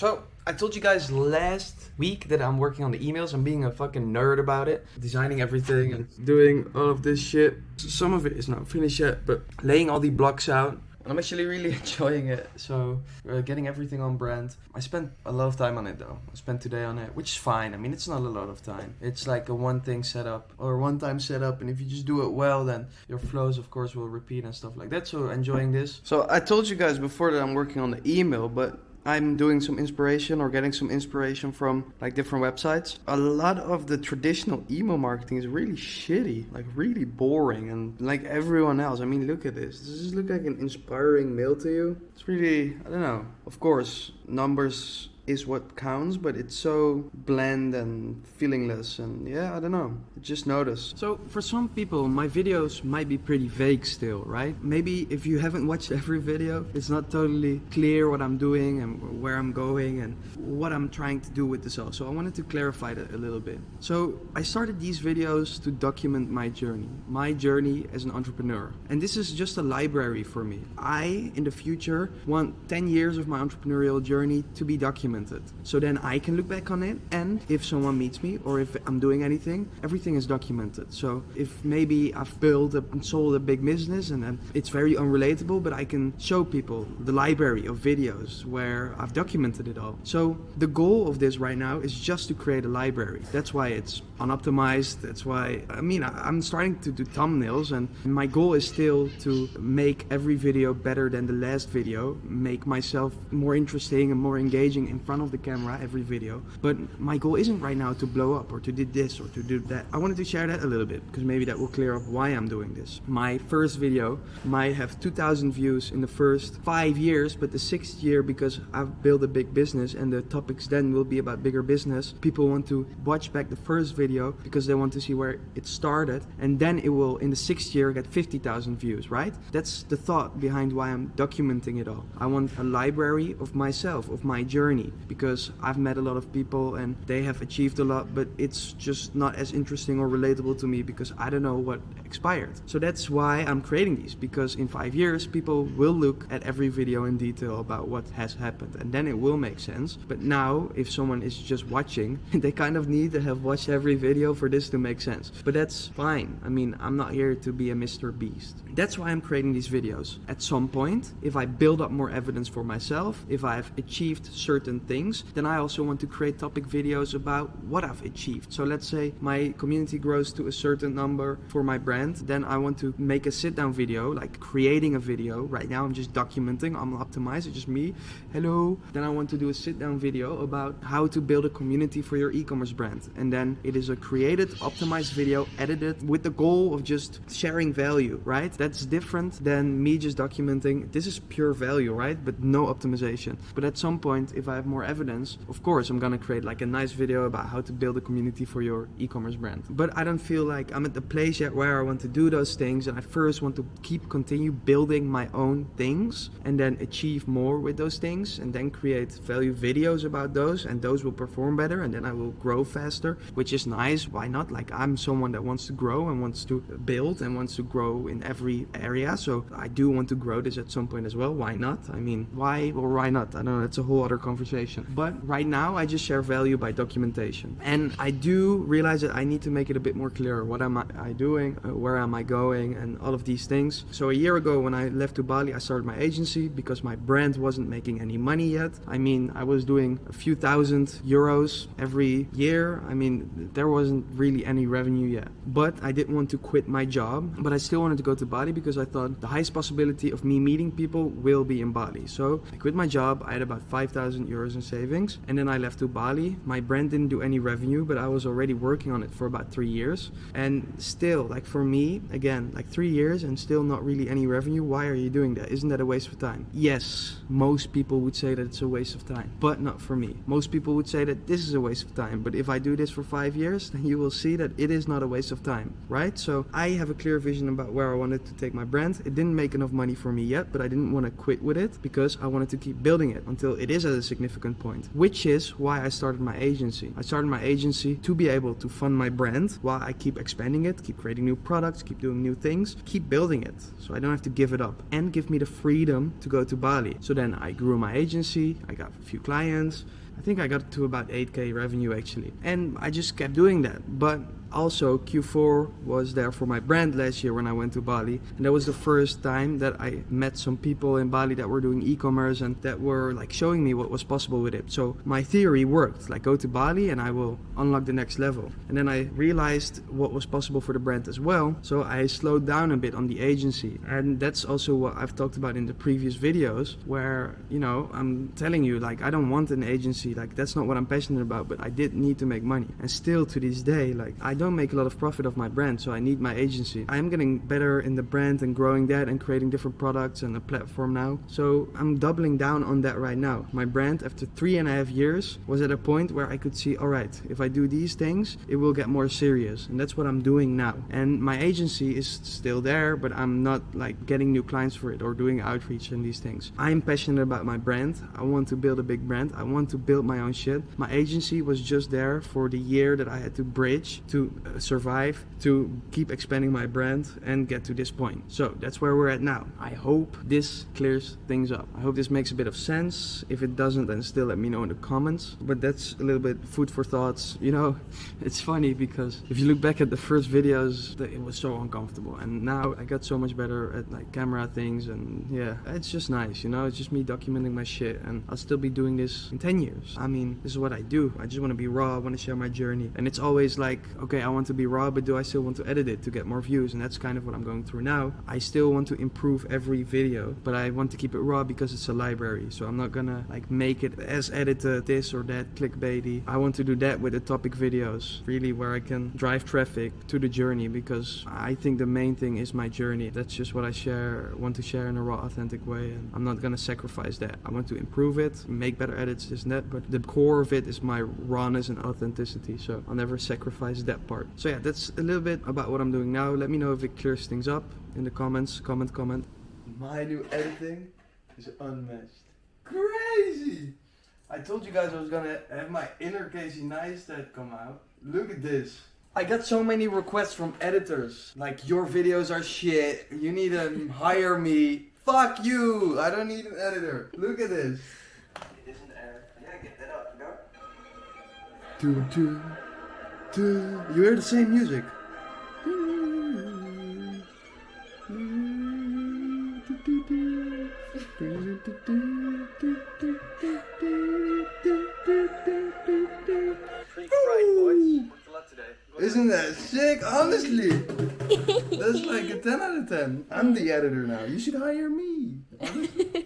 So, I told you guys last week that I'm working on the emails. I'm being a fucking nerd about it. Designing everything and doing all of this shit. Some of it is not finished yet, but laying all the blocks out. And I'm actually really enjoying it. So, getting everything on brand. I spent a lot of time on it though. I spent today on it, which is fine. I mean, it's not a lot of time. It's like a one-time setup. And if you just do it well, then your flows, of course, will repeat and stuff like that. So, enjoying this. So, I told you guys before that I'm working on the email, but I'm doing some inspiration or getting some inspiration from like different websites. A lot of the traditional email marketing is really shitty, like really boring and like everyone else. I mean, look at this. Does this look like an inspiring mail to you? It's really, I don't know. Of course, numbers is what counts, but it's so bland and feelingless, and yeah, I don't know, I just noticed. So for some people my videos might be pretty vague still, right? Maybe if you haven't watched every video, it's not totally clear what I'm doing and where I'm going and what I'm trying to do with this all. So I wanted to clarify that a little bit. So I started these videos to document my journey as an entrepreneur, and this is just a library for me. I in the future want 10 years of my entrepreneurial journey to be documented. So then I can look back on it, and if someone meets me or if I'm doing anything, everything is documented. So if maybe I've built and sold a big business and it's very unrelatable, but I can show people the library of videos where I've documented it all. So the goal of this right now is just to create a library. That's why it's unoptimized. That's why, I mean, I'm starting to do thumbnails, and my goal is still to make every video better than the last video, make myself more interesting and more engaging in front of the camera every video. But my goal isn't right now to blow up or to do this or to do that. I wanted to share that a little bit because maybe that will clear up why I'm doing this. My first video might have 2,000 views in the first 5 years, but the 6th year, because I've built a big business and the topics then will be about bigger business, people want to watch back the first video because they want to see where it started, and then it will in the 6th year get 50,000 views, right? That's the thought behind why I'm documenting it all. I want a library of myself, of my journey, because I've met a lot of people and they have achieved a lot, but it's just not as interesting or relatable to me because I don't know what expired. So that's why I'm creating these, because in 5 years people will look at every video in detail about what has happened, and then it will make sense. But now if someone is just watching, they kind of need to have watched every video for this to make sense. But that's fine. I mean, I'm not here to be a Mr. Beast. That's why I'm creating these videos. At some point, if I build up more evidence for myself, if I've achieved certain things, then I also want to create topic videos about what I've achieved. So let's say my community grows to a certain number for my brand, then I want to make a sit-down video, like creating a video. Right now I'm just documenting, I'm optimized, it's just me, hello. Then I want to do a sit-down video about how to build a community for your e-commerce brand, and then it is a created, optimized video, edited with the goal of just sharing value, right? That's different than me just documenting. This is pure value, right? But no optimization. But at some point, if I have more evidence, of course I'm gonna create like a nice video about how to build a community for your e-commerce brand. But I don't feel like I'm at the place yet where I want to do those things, and I first want to continue building my own things and then achieve more with those things and then create value videos about those, and those will perform better, and then I will grow faster, which is nice. Why not? Like, I'm someone that wants to grow and wants to build and wants to grow in every area, so I do want to grow this at some point as well. Why not? I mean, why or why not? I don't know, that's a whole other conversation. But right now I just share value by documentation, and I do realize that I need to make it a bit more clear. What am I doing? Where am I going? And all of these things. So a year ago when I left to Bali, I started my agency because my brand wasn't making any money yet. I mean, I was doing a few thousand euros every year. I mean, there wasn't really any revenue yet. But I didn't want to quit my job, but I still wanted to go to Bali because I thought the highest possibility of me meeting people will be in Bali. So I quit my job. I had about 5,000 euros in savings, and then I left to Bali. My brand didn't do any revenue, but I was already working on it for about 3 years. And still, like, for me, again, like 3 years and still not really any revenue. Why are you doing that? Isn't that a waste of time? Yes, most people would say that it's a waste of time, but not for me. Most people would say that this is a waste of time, but if I do this for 5 years, then you will see that it is not a waste of time, right? So I have a clear vision about where I wanted to take my brand. It didn't make enough money for me yet, but I didn't want to quit with it because I wanted to keep building it until it is at a significant significant point, which is why I started my agency. I started my agency to be able to fund my brand while I keep expanding it, keep creating new products, keep doing new things, keep building it, so I don't have to give it up, and give me the freedom to go to Bali. So then I grew my agency, I got a few clients. I think I got to about 8k revenue actually, and I just kept doing that. But also Q4 was there for my brand last year when I went to Bali, and that was the first time that I met some people in Bali that were doing e-commerce and that were like showing me what was possible with it. So my theory worked, like go to Bali and I will unlock the next level. And then I realized what was possible for the brand as well, so I slowed down a bit on the agency. And that's also what I've talked about in the previous videos, where, you know, I'm telling you, like, I don't want an agency, like that's not what I'm passionate about, but I did need to make money. And still to this day, like, I don't make a lot of profit of my brand, so I need my agency. I am getting better in the brand and growing that and creating different products and a platform now, so I'm doubling down on that right now. My brand, after 3.5 years, was at a point where I could see, all right, if I do these things, it will get more serious, and that's what I'm doing now. And my agency is still there, but I'm not like getting new clients for it or doing outreach and these things. I'm passionate about my brand. I want to build a big brand. I want to build my own shit. My agency was just there for the year that I had to bridge to survive, to keep expanding my brand and get to this point. So that's where we're at now. I hope this clears things up. I hope this makes a bit of sense. If it doesn't, then still let me know in the comments. But that's a little bit food for thoughts. You know, it's funny because if you look back at the first videos, it was so uncomfortable, and now I got so much better at like camera things, and yeah, it's just nice, you know. It's just me documenting my shit, and I'll still be doing this in 10 years. I mean, this is what I do. I just want to be raw. I want to share my journey, and it's always like, okay, I want to be raw, but do I still want to edit it to get more views? And that's kind of what I'm going through now. I still want to improve every video, but I want to keep it raw because it's a library, so I'm not gonna like make it as edited, this or that, clickbaity. I want to do that with the topic videos, really, where I can drive traffic to the journey, because I think the main thing is my journey. That's just what I want to share in a raw, authentic way, and I'm not gonna sacrifice that. I want to improve it, make better edits, this and that, but the core of it is my rawness and authenticity, so I'll never sacrifice that part. So yeah, that's a little bit about what I'm doing now. Let me know if it clears things up in the comments. Comment. My new editing is unmatched. Crazy! I told you guys I was gonna have my inner Casey Neistat come out. Look at this. I got so many requests from editors, like, your videos are shit, you need to hire me. Fuck you! I don't need an editor. Look at this. It isn't air. Yeah, get that up, you know? You hear the same music. Isn't that sick? Honestly, that's like a 10 out of 10. I'm the editor now. You should hire me.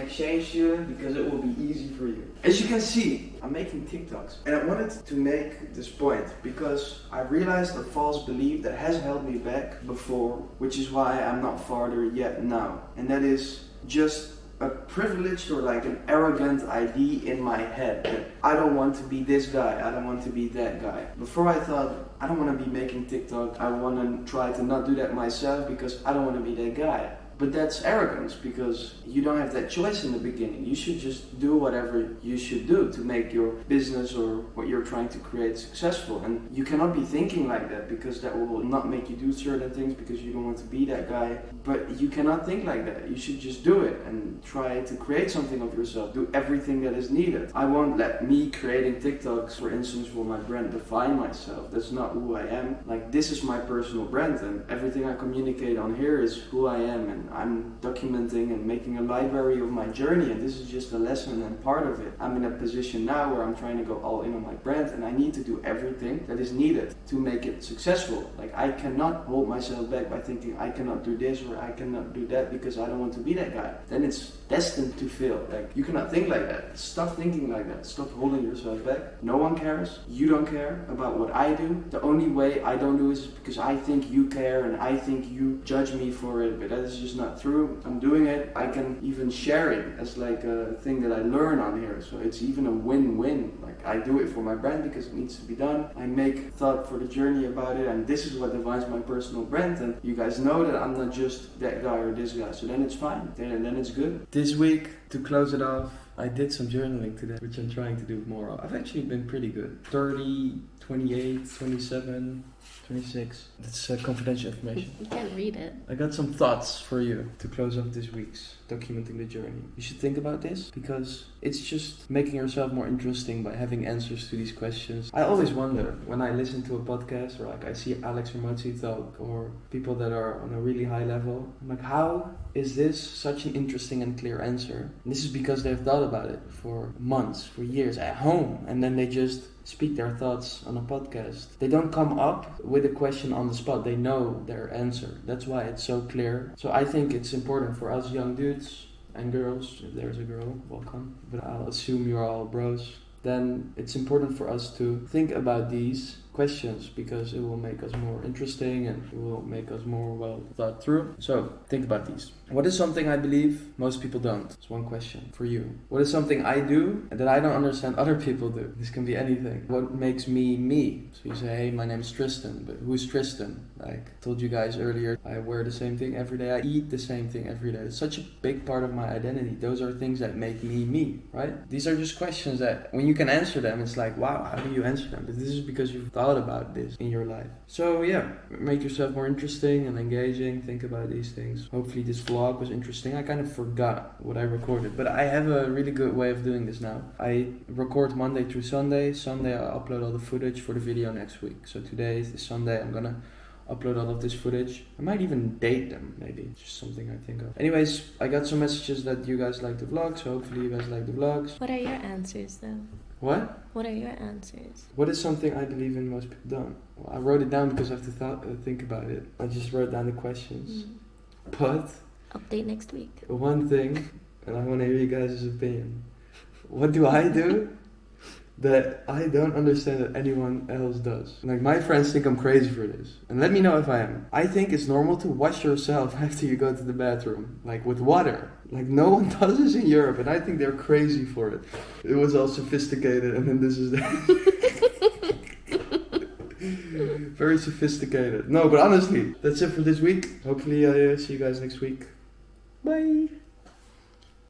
I changed you because it will be easy for you. As you can see, I'm making TikToks, and I wanted to make this point because I realized a false belief that has held me back before, which is why I'm not farther yet now. And that is just a privileged or like an arrogant idea in my head that I don't want to be this guy, I don't want to be that guy. Before I thought, I don't want to be making TikTok, I want to try to not do that myself because I don't want to be that guy. But that's arrogance, because you don't have that choice in the beginning. You should just do whatever you should do to make your business or what you're trying to create successful. And you cannot be thinking like that, because that will not make you do certain things because you don't want to be that guy. But you cannot think like that. You should just do it and try to create something of yourself. Do everything that is needed. I won't let me creating TikToks, for instance, for my brand define myself. That's not who I am. Like, this is my personal brand, and everything I communicate on here is who I am, and I'm documenting and making a library of my journey, and this is just a lesson and part of it. I'm in a position now where I'm trying to go all in on my brand, and I need to do everything that is needed to make it successful. Like, I cannot hold myself back by thinking I cannot do this or I cannot do that because I don't want to be that guy. Then it's destined to fail. Like, you cannot think like that. Stop thinking like that. Stop holding yourself back. No one cares. You don't care about what I do. The only way I don't do is because I think you care and I think you judge me for it, but that is just not true. I'm doing it. I can even share it as like a thing that I learn on here. So it's even a win-win. Like, I do it for my brand because it needs to be done. I make thought for the journey about it, and this is what defines my personal brand. And you guys know that I'm not just that guy or this guy. So then it's fine. Then it's good. This week, to close it off, I did some journaling today, which I'm trying to do more of. I've actually been pretty good. 30, 28, 27, 26. That's confidential information. You can't read it. I got some thoughts for you to close off this week's documenting the journey. You should think about this because it's just making yourself more interesting by having answers to these questions. I always wonder when I listen to a podcast or like I see Alex Ramosi talk or people that are on a really high level. I'm like, how is this such an interesting and clear answer? And this is because they've thought about it for months, for years at home, and then they just speak their thoughts on a podcast. They don't come up with a question on the spot. They know their answer. That's why it's so clear. So I think it's important for us young dudes and girls, if there's a girl, welcome. But I'll assume you're all bros. Then it's important for us to think about these questions because it will make us more interesting and it will make us more well thought through. So think about these. What is something I believe most people don't? It's one question for you. What is something I do that I don't understand other people do? This can be anything. What makes me me? So you say, hey, my name is Tristan, but who's Tristan? Like I told you guys earlier, I wear the same thing every day. I eat the same thing every day. It's such a big part of my identity. Those are things that make me me, right? These are just questions that when you can answer them, it's like, wow, how do you answer them? But this is because you've thought about this in your life. So yeah, make yourself more interesting and engaging. Think about these things. Hopefully this vlog was interesting. I kind of forgot what I recorded, but I have a really good way of doing this now. I record Monday through Sunday. Sunday I upload all the footage for the video next week. So today is Sunday. I'm gonna upload all of this footage. I might even date them, maybe. It's just something I think of. Anyways, I got some messages that you guys like the vlog, so hopefully you guys like the vlogs. What are your answers though? What? What are your answers? What is something I believe in most people don't? Well, I wrote it down because I have to think about it. I just wrote down the questions. But Update next week. one thing, and I want to hear you guys' opinion. What do I do that I don't understand that anyone else does? Like my friends think I'm crazy for this. And let me know if I am. I think it's normal to wash yourself after you go to the bathroom. Like with water. Like no one does this in Europe and I think they're crazy for it. It was all sophisticated and then this is very sophisticated. No, but honestly, that's it for this week. Hopefully I see you guys next week. Bye!